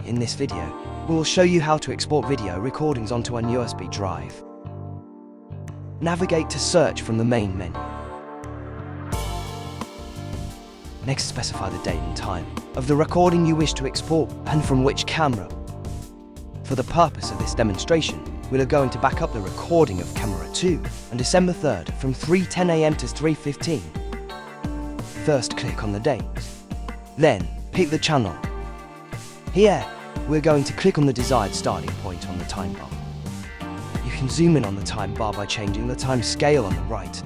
In this video, we will show you how to export video recordings onto an USB drive. Navigate to Search from the main menu. Next, specify the date and time of the recording you wish to export and from which camera. For the purpose of this demonstration, we are going to back up the recording of camera 2 on December 3rd from 3:10 AM to 3:15. First, click on the date. Then, pick the channel. Here, we're going to click on the desired starting point on the time bar. You can zoom in on the time bar by changing the time scale on the right.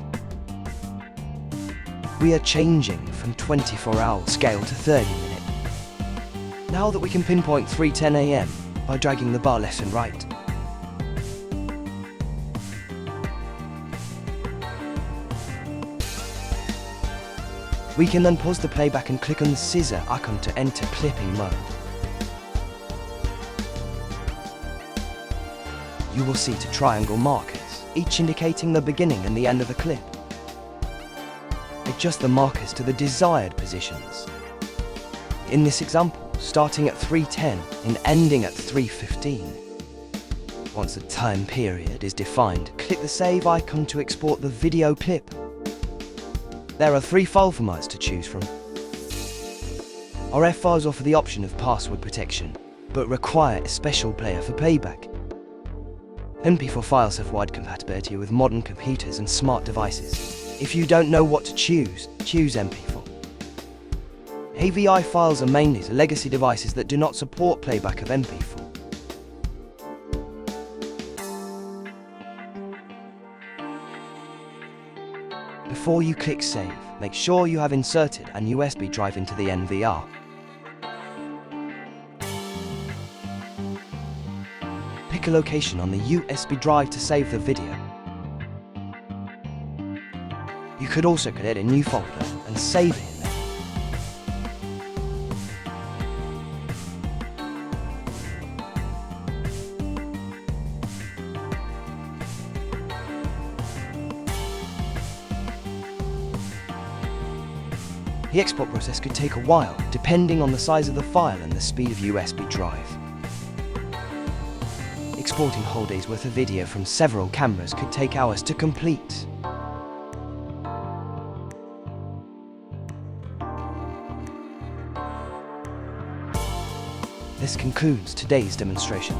We are changing from 24-hour scale to 30-minute. Now that we can pinpoint 3:10 AM by dragging the bar left and right. We can then pause the playback and click on the scissor icon to enter clipping mode. You will see two triangle markers, each indicating the beginning and the end of the clip. Adjust the markers to the desired positions. In this example, starting at 3:10 and ending at 3:15. Once the time period is defined, click the save icon to export the video clip. There are 3 file formats to choose from. RF files offer the option of password protection, but require a special player for playback. MP4 files have wide compatibility with modern computers and smart devices. If you don't know what to choose MP4. AVI files are mainly legacy devices that do not support playback of MP4. Before you click save, make sure you have inserted a USB drive into the NVR. Pick a location on the USB drive to save the video. You could also create a new folder and save it in there. The export process could take a while, depending on the size of the file and the speed of USB drive. Exporting whole days worth of video from several cameras could take hours to complete. This concludes today's demonstration.